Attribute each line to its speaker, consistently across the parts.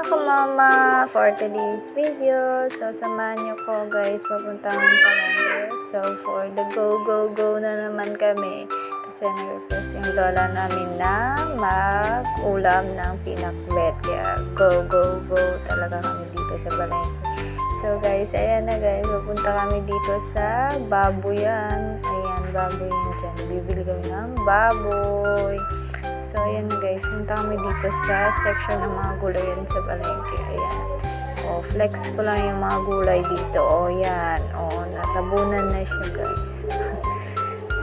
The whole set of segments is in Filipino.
Speaker 1: mga mama for today's video. So, samahan niyo ko guys, papuntahan palengke. So, for the go na naman kami. Kasi nag-request yung lola namin na mag-ulam ng pinakbet. Kaya go talaga kami dito sa palengke. So guys, ayan na guys, pupunta kami dito sa baboyan. Ayan, baboy yun dyan. Bibili kami ng baboy. So, ayan na guys, punta kami dito sa section ng mga gulayan sa palengke. Ayan. O, flex ko lang yung mga gulay dito. O, yan. O, natabunan na siya guys.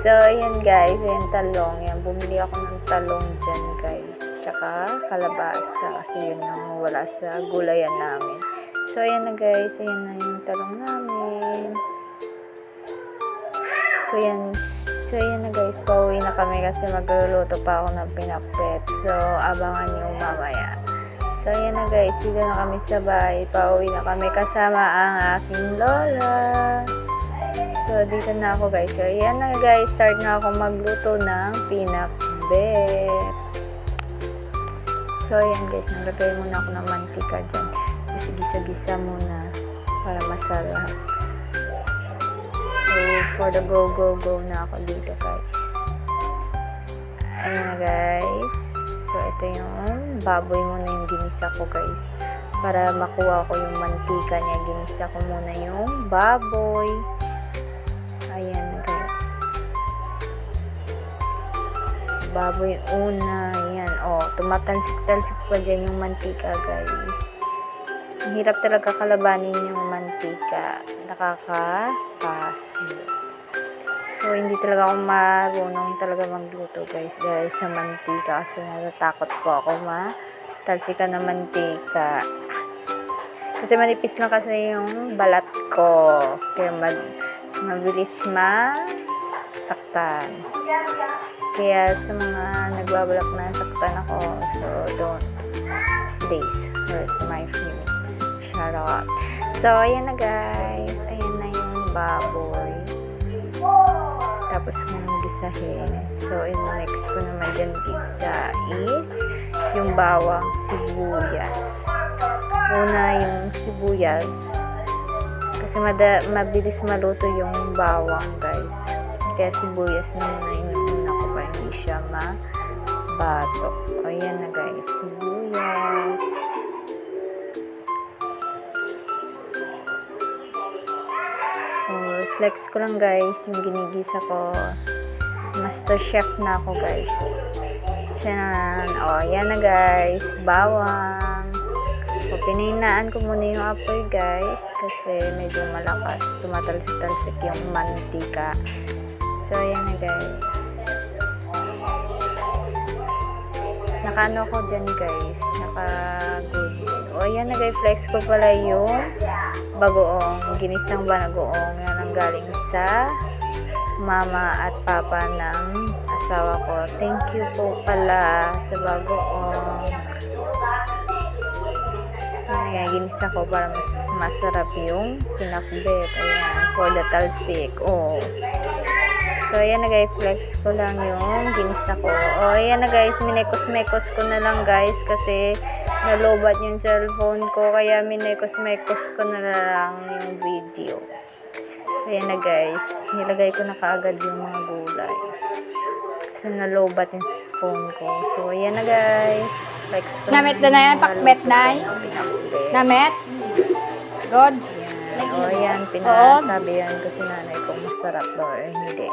Speaker 1: So, ayan guys, ayan talong. Yan, bumili ako ng talong dyan guys. Tsaka kalabasa kasi yun ang wala sa gulayan namin. So, ayan na guys, ayan na yung talong namin. So, ayan na guys, pauwi na kami kasi magluluto pa ako ng pinakbet. So, abangan nyo mamaya. So, ayan na guys, dito na kami sa bahay. Pauwi na kami kasama ang aking lola. So, dito na ako guys. So, ayan na guys, start na ako magluto ng pinakbet. So, ayan guys, naglagay muna ako ng mantika dyan. Gisa-gisa muna para masarap. So, for the go na ako dito guys. Ayan na guys. So, ito yung baboy muna yung ginisa ko guys. Para makuha ko yung mantika niya, ginisa ko muna yung baboy. Ayan na guys. Baboy una. Ayan. O, tumatalsik-talsik pa dyan yung mantika guys. Ang hirap talaga kalabanin yung mantika. Nakakapaso. So, hindi talaga ako marunong talaga magluto guys dahil sa mantika kasi natatakot po ako matalsikan ng mantika. Kasi manipis lang kasi yung balat ko. Kaya mabilis masaktan. Kaya sa mga nagbabalak na saktan ako, so don't please hurt my feelings. Shout out. So, ayan na guys. Ayan na yung baboy. Tapos kung gisahin. So, yung next ko naman dyan gisa is yung bawang sibuyas. Una yung sibuyas. Kasi mabilis maluto yung bawang guys. Kaya sibuyas na muna yung una ko pa hindi siya mabato. Ayan na guys. Sibuyas. Flex ko lang guys yung ginigisa ko. Master chef na ako guys. Tiyan. O, yan na guys. Bawang. O, pinahinaan ko muna yung apoy guys. Kasi medyo malakas. Tumatalsik-talsik yung mantika. So, yan na guys. Nakaano ko dyan guys. Naka-good. O, yan na guys. Flex ko pala yung bagoong. Ginisang bagoong. Yan ang galing sa mama at papa ng asawa ko. Thank you po pala sa bagoong. So, ginisa ko para mas masarap yung pinakbet. Ayan. For the talsik. Oh. So, ayan na guys, flex ko lang yung ginisa ko. O, ayan na guys, minekos-mekos ko na lang guys kasi nalobat yung cellphone ko. Kaya minekos-mekos ko na lang yung video. So, ayan na guys, nilagay ko na kaagad yung mga gulay. Kasi nalobat yung phone ko. So, ayan na guys, flex ko
Speaker 2: Namit na yan, pakbet na. Namit? God?
Speaker 1: O, ayan, pinasabi yan kasi nanay kung masarap daw or hindi.